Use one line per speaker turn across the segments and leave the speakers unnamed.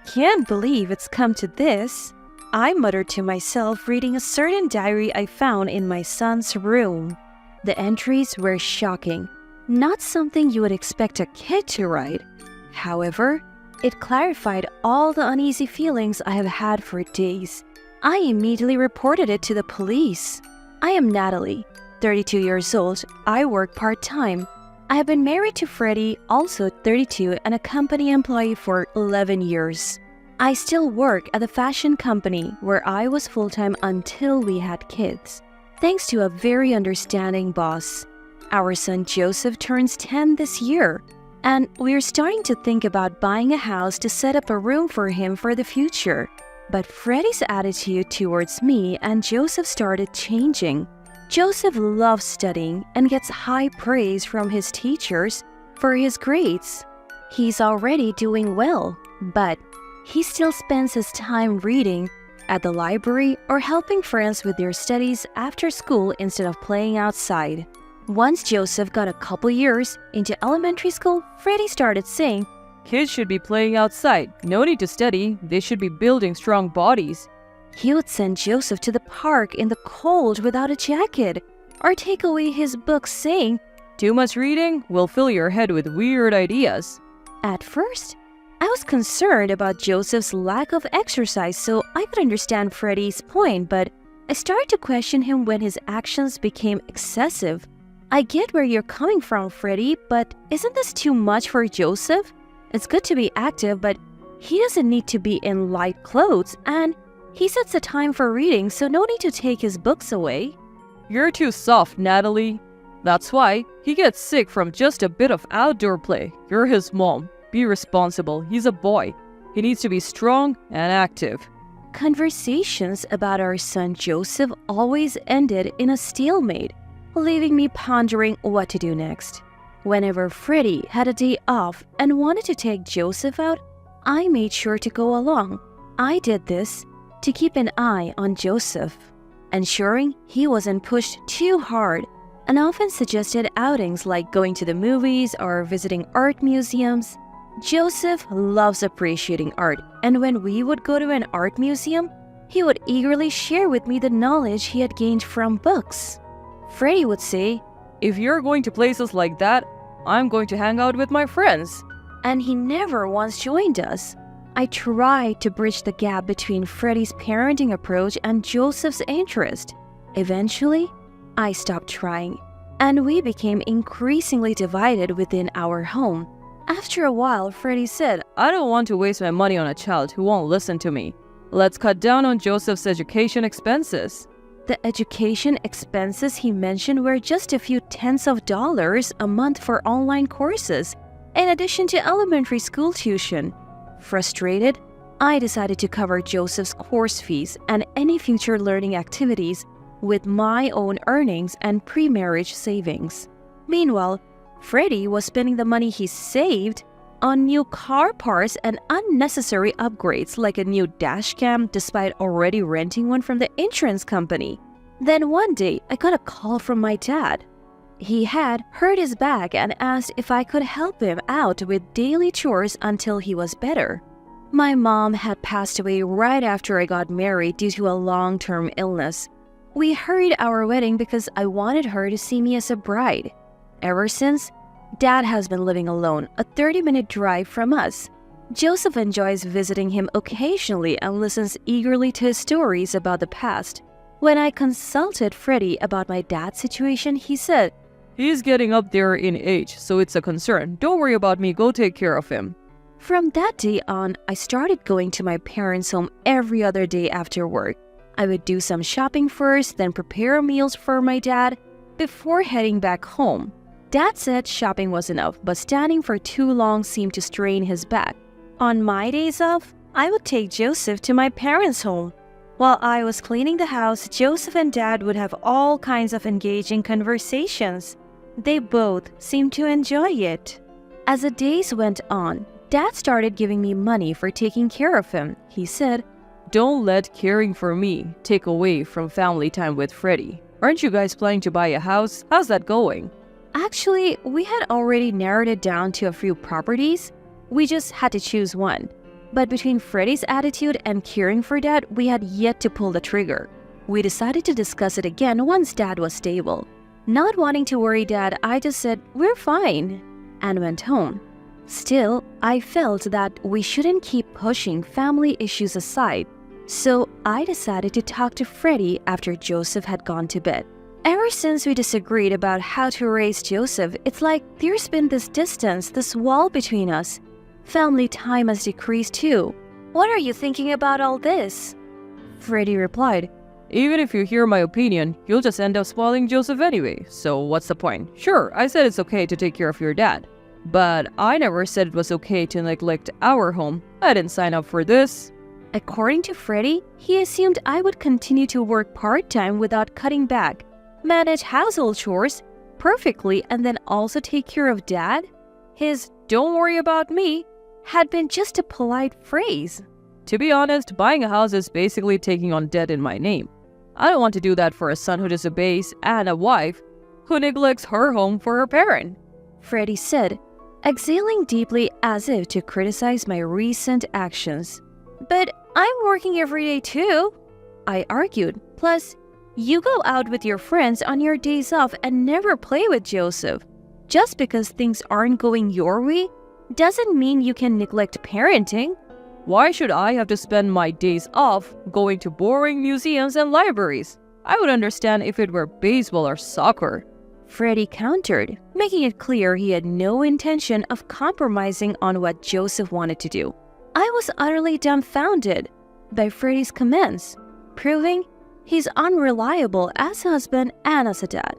Can't believe it's come to this, I muttered to myself, reading a certain diary I found in my son's room. The entries were shocking, not something you would expect a kid to write. However, it clarified all the uneasy feelings I have had for days. I immediately reported it to the police. I am Natalie, 32 years old. I work part-time. I have been married to Freddie, also 32, and a company employee for 11 years. I still work at the fashion company where I was full-time until we had kids, thanks to a very understanding boss. Our son Joseph turns 10 this year, and we're starting to think about buying a house to set up a room for him for the future. But Freddie's attitude towards me and Joseph started changing. Joseph loves studying and gets high praise from his teachers for his grades. He's already doing well, but he still spends his time reading at the library or helping friends with their studies after school instead of playing outside. Once Joseph got a couple years into elementary school, Freddie started saying,
"Kids should be playing outside. No need to study. They should be building strong bodies."
He would send Joseph to the park in the cold without a jacket, or take away his books saying,
"Too much reading will fill your head with weird ideas."
At first, I was concerned about Joseph's lack of exercise, so I could understand Freddie's point, but I started to question him when his actions became excessive. I get where you're coming from, Freddie, but isn't this too much for Joseph? It's good to be active, but he doesn't need to be in light clothes, and he sets a time for reading, so no need to take his books away.
"You're too soft, Natalie. That's why he gets sick from just a bit of outdoor play. You're his mom. Be responsible. He's a boy. He needs to be strong and active."
Conversations about our son Joseph always ended in a stalemate, leaving me pondering what to do next. Whenever Freddie had a day off and wanted to take Joseph out, I made sure to go along. I did this to keep an eye on Joseph, ensuring he wasn't pushed too hard, and often suggested outings like going to the movies or visiting art museums. Joseph loves appreciating art, and when we would go to an art museum, he would eagerly share with me the knowledge he had gained from books. Freddie would say,
"If you're going to places like that, I'm going to hang out with my friends."
And he never once joined us. I tried to bridge the gap between Freddie's parenting approach and Joseph's interest. Eventually, I stopped trying, and we became increasingly divided within our home. After a while, Freddie said,
"I don't want to waste my money on a child who won't listen to me. Let's cut down on Joseph's education expenses."
The education expenses he mentioned were just a few tens of dollars a month for online courses, in addition to elementary school tuition. Frustrated, I decided to cover Joseph's course fees and any future learning activities with my own earnings and pre-marriage savings. Meanwhile, Freddie was spending the money he saved on new car parts and unnecessary upgrades like a new dash cam despite already renting one from the insurance company. Then one day, I got a call from my dad. He had hurt his back and asked if I could help him out with daily chores until he was better. My mom had passed away right after I got married due to a long-term illness. We hurried our wedding because I wanted her to see me as a bride. Ever since, Dad has been living alone, a 30-minute drive from us. Joseph enjoys visiting him occasionally and listens eagerly to his stories about the past. When I consulted Freddie about my dad's situation, he said,
"He's getting up there in age, so it's a concern. Don't worry about me, go take care of him."
From that day on, I started going to my parents' home every other day after work. I would do some shopping first, then prepare meals for my dad before heading back home. Dad said shopping was enough, but standing for too long seemed to strain his back. On my days off, I would take Joseph to my parents' home. While I was cleaning the house, Joseph and Dad would have all kinds of engaging conversations. They both seemed to enjoy it. As the days went on, Dad started giving me money for taking care of him. He said,
"Don't let caring for me take away from family time with Freddie. Aren't you guys planning to buy a house? How's that going?"
Actually, we had already narrowed it down to a few properties. We just had to choose one. But between Freddie's attitude and caring for Dad, we had yet to pull the trigger. We decided to discuss it again once Dad was stable. Not wanting to worry Dad, I just said, "We're fine," and went home. Still, I felt that we shouldn't keep pushing family issues aside, so I decided to talk to Freddie after Joseph had gone to bed. Ever since we disagreed about how to raise Joseph, it's like there's been this distance, this wall between us. Family time has decreased too. What are you thinking about all this? Freddie replied,
Even if you hear my opinion, you'll just end up spoiling Joseph anyway, so what's the point? Sure, I said it's okay to take care of your dad, but I never said it was okay to neglect our home. I didn't sign up for this.
According to Freddie, he assumed I would continue to work part-time without cutting back, manage household chores perfectly, and then also take care of Dad. His "don't worry about me" had been just a polite phrase.
To be honest, buying a house is basically taking on debt in my name. I don't want to do that for a son who disobeys and a wife who neglects her home for her parent,
Freddie said, exhaling deeply as if to criticize my recent actions. But I'm working every day too, I argued. Plus, you go out with your friends on your days off and never play with Joseph. Just because things aren't going your way doesn't mean you can neglect parenting.
Why should I have to spend my days off going to boring museums and libraries? I would understand if it were baseball or soccer,
Freddie countered, making it clear he had no intention of compromising on what Joseph wanted to do. I was utterly dumbfounded by Freddie's comments, proving he's unreliable as a husband and as a dad.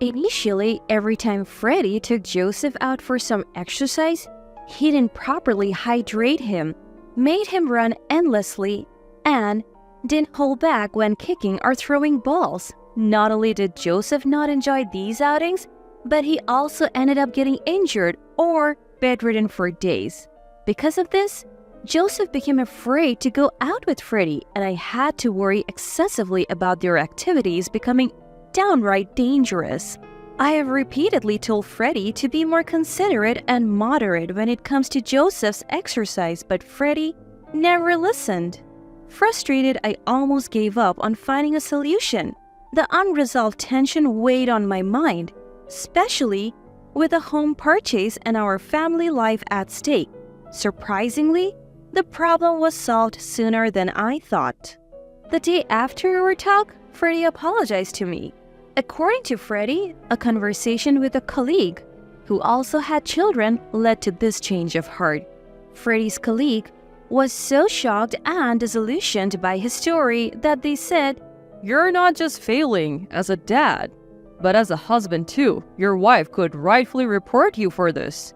Initially, every time Freddie took Joseph out for some exercise, he didn't properly hydrate him, made him run endlessly, and didn't hold back when kicking or throwing balls. Not only did Joseph not enjoy these outings, but he also ended up getting injured or bedridden for days. Because of this, Joseph became afraid to go out with Freddie, and I had to worry excessively about their activities becoming downright dangerous. I have repeatedly told Freddie to be more considerate and moderate when it comes to Joseph's exercise, but Freddie never listened. Frustrated, I almost gave up on finding a solution. The unresolved tension weighed on my mind, especially with a home purchase and our family life at stake. Surprisingly, the problem was solved sooner than I thought. The day after our talk, Freddie apologized to me. According to Freddie, a conversation with a colleague who also had children led to this change of heart. Freddie's colleague was so shocked and disillusioned by his story that they said,
You're not just failing as a dad, but as a husband too. Your wife could rightfully report you for this.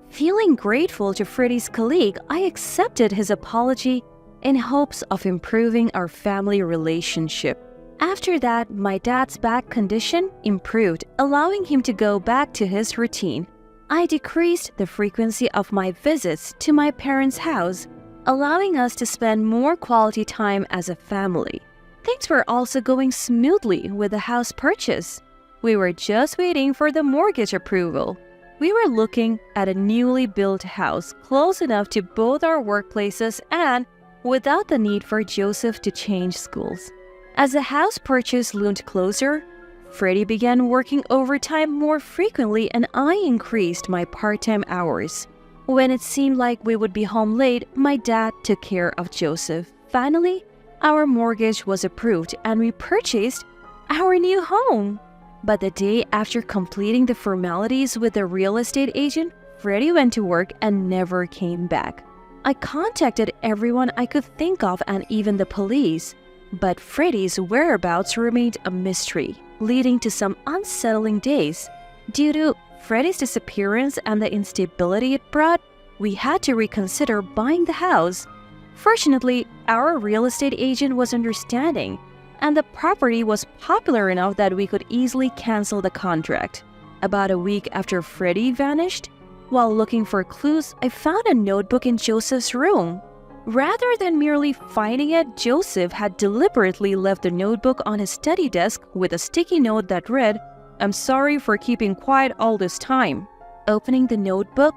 Feeling grateful to Freddie's colleague, I accepted his apology in hopes of improving our family relationship. After that, my dad's back condition improved, allowing him to go back to his routine. I decreased the frequency of my visits to my parents' house, allowing us to spend more quality time as a family. Things were also going smoothly with the house purchase. We were just waiting for the mortgage approval. We were looking at a newly built house close enough to both our workplaces and without the need for Joseph to change schools. As the house purchase loomed closer, Freddie began working overtime more frequently and I increased my part-time hours. When it seemed like we would be home late, my dad took care of Joseph. Finally, our mortgage was approved and we purchased our new home. But the day after completing the formalities with the real estate agent, Freddie went to work and never came back. I contacted everyone I could think of and even the police. But Freddie's whereabouts remained a mystery, leading to some unsettling days. Due to Freddie's disappearance and the instability it brought, we had to reconsider buying the house. Fortunately, our real estate agent was understanding, and the property was popular enough that we could easily cancel the contract. About a week after Freddie vanished, while looking for clues, I found a notebook in Joseph's room. Rather than merely finding it, Joseph had deliberately left the notebook on his study desk with a sticky note that read, "I'm sorry for keeping quiet all this time." Opening the notebook,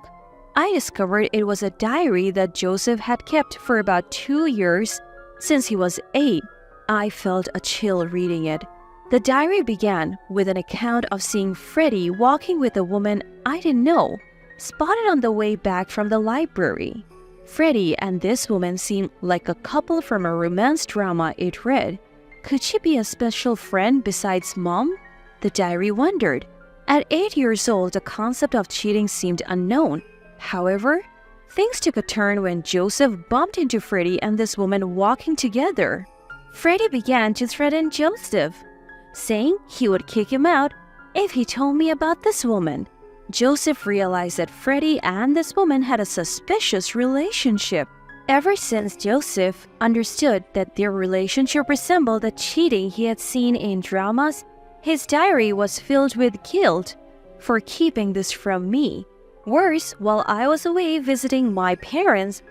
I discovered it was a diary that Joseph had kept for about 2 years since he was 8. I felt a chill reading it. The diary began with an account of seeing Freddie walking with a woman I didn't know, spotted on the way back from the library. Freddie and this woman seemed like a couple from a romance drama it read. Could she be a special friend besides Mom? The diary wondered. At 8 years old, the concept of cheating seemed unknown. However, things took a turn when Joseph bumped into Freddie and this woman walking together. Freddie began to threaten Joseph, saying he would kick him out if he told me about this woman. Joseph realized that Freddie and this woman had a suspicious relationship. Ever since Joseph understood that their relationship resembled the cheating he had seen in dramas, his diary was filled with guilt for keeping this from me. Worse, while I was away visiting my parents,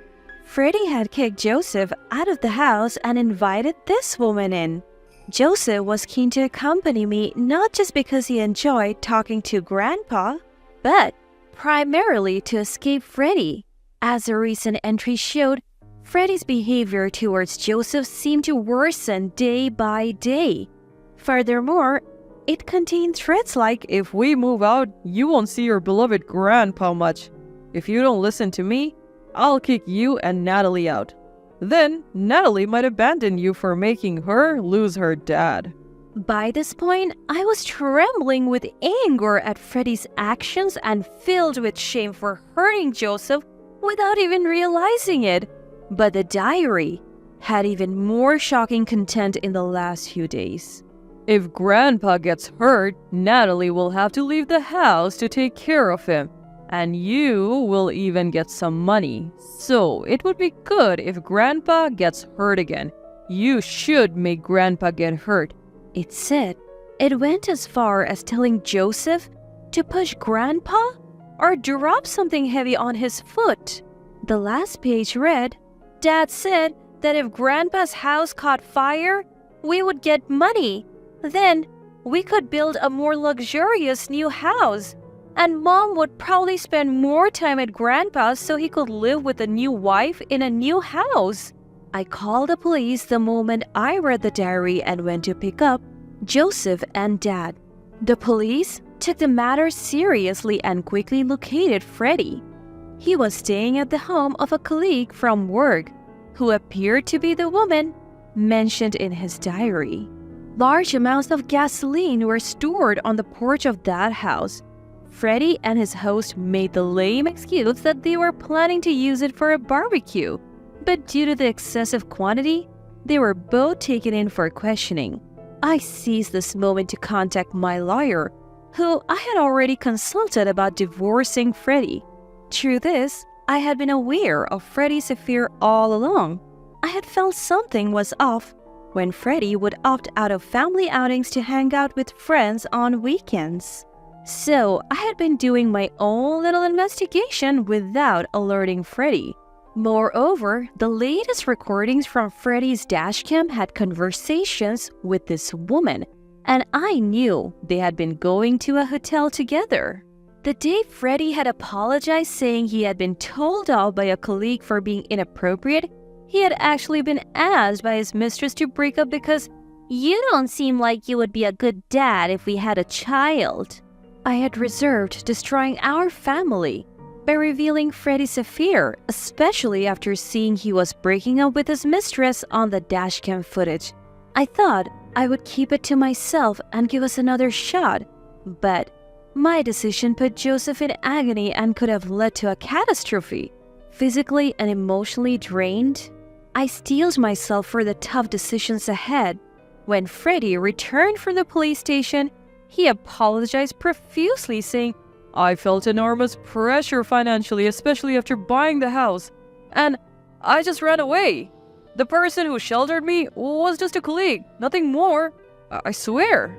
Freddie had kicked Joseph out of the house and invited this woman in. Joseph was keen to accompany me not just because he enjoyed talking to Grandpa, but primarily to escape Freddie. As a recent entry showed, Freddie's behavior towards Joseph seemed to worsen day by day. Furthermore, it contained threats like,
If we move out, you won't see your beloved grandpa much. If you don't listen to me, I'll kick you and Natalie out. Then, Natalie might abandon you for making her lose her dad.
By this point, I was trembling with anger at Freddie's actions and filled with shame for hurting Joseph without even realizing it. But the diary had even more shocking content in the last few days.
If Grandpa gets hurt, Natalie will have to leave the house to take care of him. And you will even get some money. So it would be good if Grandpa gets hurt again. You should make Grandpa get hurt.
It said it went as far as telling Joseph to push Grandpa or drop something heavy on his foot. The last page read, Dad said that if Grandpa's house caught fire, we would get money. Then we could build a more luxurious new house. And Mom would probably spend more time at Grandpa's so he could live with a new wife in a new house. I called the police the moment I read the diary and went to pick up Joseph and Dad. The police took the matter seriously and quickly located Freddie. He was staying at the home of a colleague from work who appeared to be the woman mentioned in his diary. Large amounts of gasoline were stored on the porch of that house. Freddie and his host made the lame excuse that they were planning to use it for a barbecue, but due to the excessive quantity, they were both taken in for questioning. I seized this moment to contact my lawyer, who I had already consulted about divorcing Freddie. Through this, I had been aware of Freddie's affair all along. I had felt something was off when Freddie would opt out of family outings to hang out with friends on weekends. So I had been doing my own little investigation without alerting Freddie. Moreover, the latest recordings from Freddie's dashcam had conversations with this woman, and I knew they had been going to a hotel together. The day Freddie had apologized saying he had been told off by a colleague for being inappropriate, he had actually been asked by his mistress to break up because, "You don't seem like you would be a good dad if we had a child." I had reserved destroying our family by revealing Freddie's affair, especially after seeing he was breaking up with his mistress on the dashcam footage. I thought I would keep it to myself and give us another shot, but my decision put Joseph in agony and could have led to a catastrophe. Physically and emotionally drained, I steeled myself for the tough decisions ahead. When Freddie returned from the police station, he apologized profusely, saying,
I felt enormous pressure financially, especially after buying the house, and I just ran away. The person who sheltered me was just a colleague, nothing more. I swear.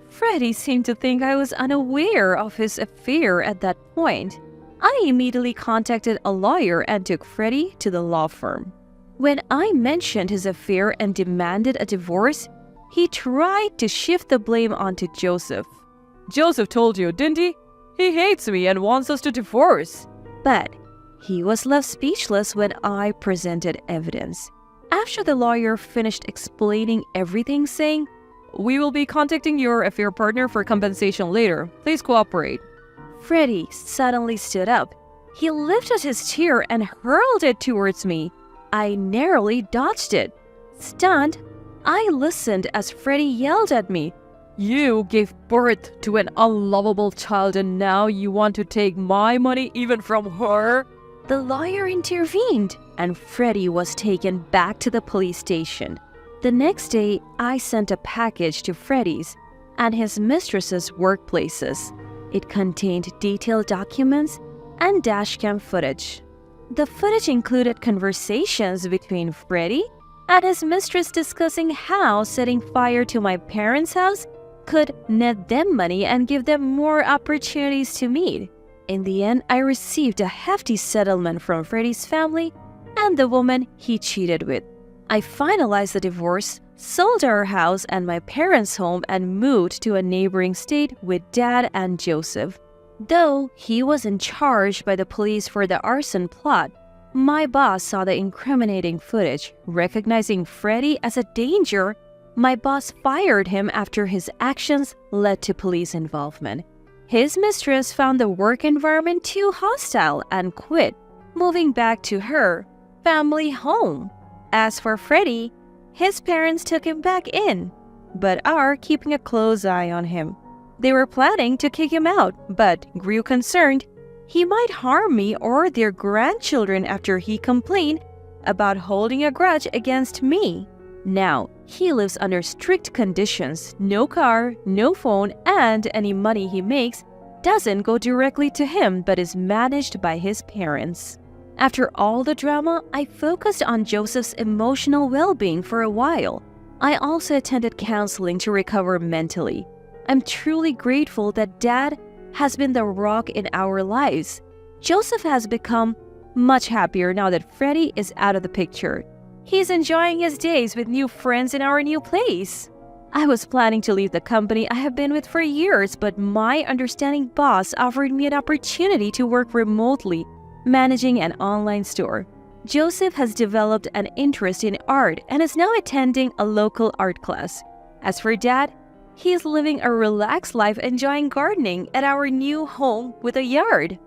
Freddie seemed to think I was unaware of his affair at that point. I immediately contacted a lawyer and took Freddie to the law firm. When I mentioned his affair and demanded a divorce, he tried to shift the blame onto Joseph.
Joseph told you, didn't he? He hates me and wants us to divorce.
But He was left speechless when I presented evidence. After the lawyer finished explaining everything, saying,
"We will be contacting your affair partner for compensation later. Please cooperate."
Freddie suddenly stood up. He lifted his chair and hurled it towards me. I narrowly dodged it. Stunned, I listened as Freddie yelled at me,
"You gave birth to an unlovable child and now you want to take my money even from her?"
The lawyer intervened, and Freddie was taken back to the police station. The next day, I sent a package to Freddie's and his mistress's workplaces. It contained detailed documents and dashcam footage. The footage included conversations between Freddie and his mistress discussing how setting fire to my parents' house could net them money and give them more opportunities to meet. In the end, I received a hefty settlement from Freddie's family and the woman he cheated with. I finalized the divorce, sold our house and my parents' home, and moved to a neighboring state with Dad and Joseph. Though he wasn't charged by the police for the arson plot, my boss saw the incriminating footage. Recognizing Freddie as a danger, my boss fired him after his actions led to police involvement. His mistress found the work environment too hostile and quit, moving back to her family home. As for Freddie, his parents took him back in, but are keeping a close eye on him. They were planning to kick him out, but grew concerned he might harm me or their grandchildren after he complained about holding a grudge against me. Now, he lives under strict conditions, no car, no phone, and any money he makes doesn't go directly to him but is managed by his parents. After all the drama, I focused on Joseph's emotional well-being for a while. I also attended counseling to recover mentally. I'm truly grateful that Dad has been the rock in our lives. Joseph has become much happier now that Freddie is out of the picture. He's enjoying his days with new friends in our new place. I was planning to leave the company I have been with for years, but my understanding boss offered me an opportunity to work remotely, managing an online store. Joseph has developed an interest in art and is now attending a local art class. As for Dad, he is living a relaxed life enjoying gardening at our new home with a yard.